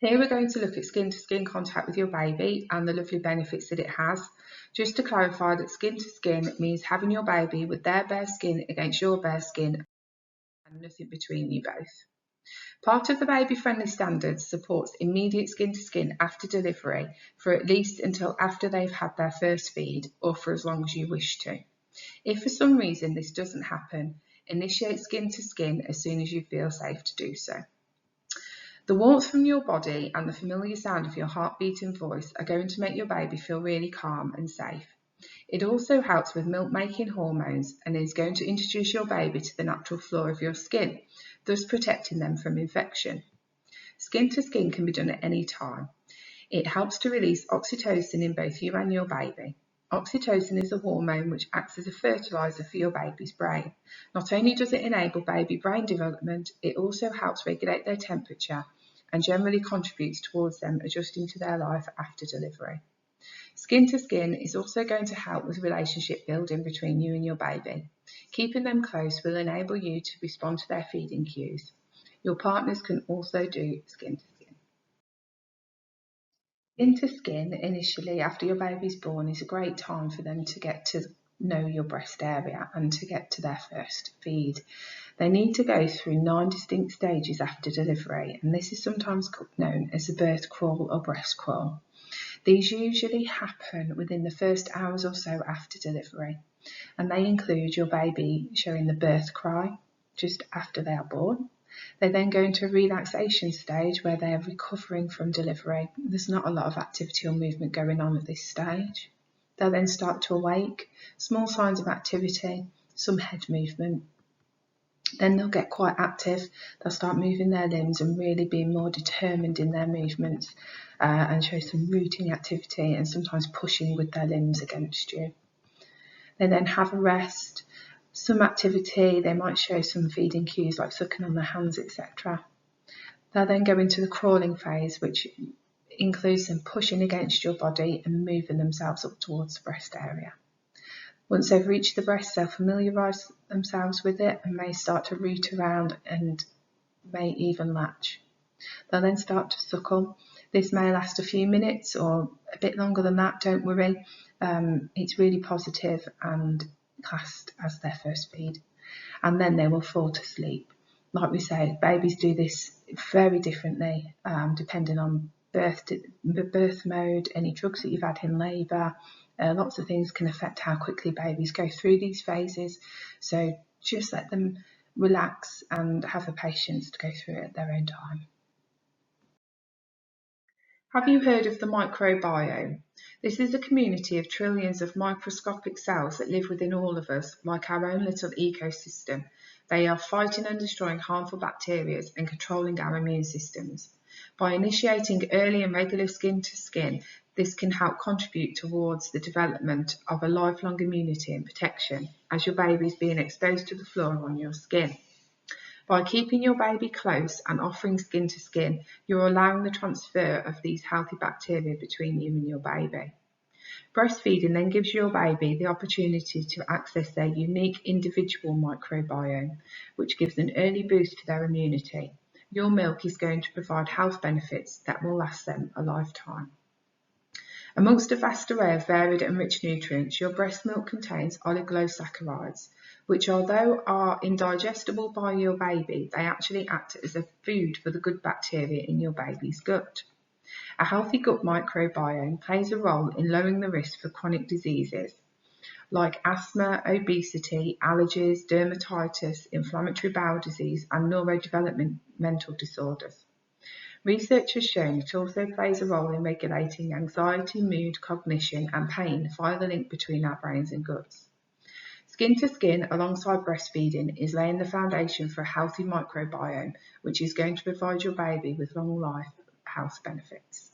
Here we're going to look at skin-to-skin contact with your baby and the lovely benefits that it has. Just to clarify that skin-to-skin means having your baby with their bare skin against your bare skin and nothing between you both. Part of the baby-friendly standards supports immediate skin-to-skin after delivery for at least until after they've had their first feed or for as long as you wish to. If for some reason this doesn't happen, initiate skin-to-skin as soon as you feel safe to do so. The warmth from your body and the familiar sound of your heartbeat and voice are going to make your baby feel really calm and safe. It also helps with milk-making hormones and is going to introduce your baby to the natural flora of your skin, thus protecting them from infection. Skin-to-skin can be done at any time. It helps to release oxytocin in both you and your baby. Oxytocin is a hormone which acts as a fertilizer for your baby's brain. Not only does it enable baby brain development, it also helps regulate their temperature and generally contributes towards them adjusting to their life after delivery. Skin to skin is also going to help with relationship building between you and your baby. Keeping them close will enable you to respond to their feeding cues. Your partners can also do skin to skin. Skin to skin initially after your baby's born is a great time for them to get to know your breast area and to get to their first feed. They need to go through 9 distinct stages after delivery, and this is sometimes known as a birth crawl or breast crawl. These usually happen within the first hours or so after delivery, and they include your baby showing the birth cry just after they are born. They then go into a relaxation stage where they are recovering from delivery. There's not a lot of activity or movement going on at this stage. They'll then start to awake, small signs of activity, some head movement. Then they'll get quite active. They'll start moving their limbs and really being more determined in their movements and show some rooting activity and sometimes pushing with their limbs against you. They then have a rest, some activity. They might show some feeding cues like sucking on their hands, etc. They'll then go into the crawling phase, which includes them pushing against your body and moving themselves up towards the breast area. Once they've reached the breast, they'll familiarise themselves with it and may start to root around and may even latch. They'll then start to suckle. This may last a few minutes or a bit longer than that, don't worry. It's really positive and classed as their first feed. And then they will fall to sleep. Like we say, babies do this very differently depending on birth mode, any drugs that you've had in labour. Lots of things can affect how quickly babies go through these phases. So just let them relax and have the patience to go through it at their own time. Have you heard of the microbiome? This is a community of trillions of microscopic cells that live within all of us, like our own little ecosystem. They are fighting and destroying harmful bacteria and controlling our immune systems. By initiating early and regular skin to skin, this can help contribute towards the development of a lifelong immunity and protection as your baby is being exposed to the flora on your skin. By keeping your baby close and offering skin to skin, you're allowing the transfer of these healthy bacteria between you and your baby. Breastfeeding then gives your baby the opportunity to access their unique individual microbiome, which gives an early boost to their immunity. Your milk is going to provide health benefits that will last them a lifetime. Amongst a vast array of varied and rich nutrients, your breast milk contains oligosaccharides, which although are indigestible by your baby, they actually act as a food for the good bacteria in your baby's gut. A healthy gut microbiome plays a role in lowering the risk for chronic diseases like asthma, obesity, allergies, dermatitis, inflammatory bowel disease, and neurodevelopmental disorders. Research has shown it also plays a role in regulating anxiety, mood, cognition, and pain via the link between our brains and guts. Skin to skin alongside breastfeeding is laying the foundation for a healthy microbiome, which is going to provide your baby with long life health benefits.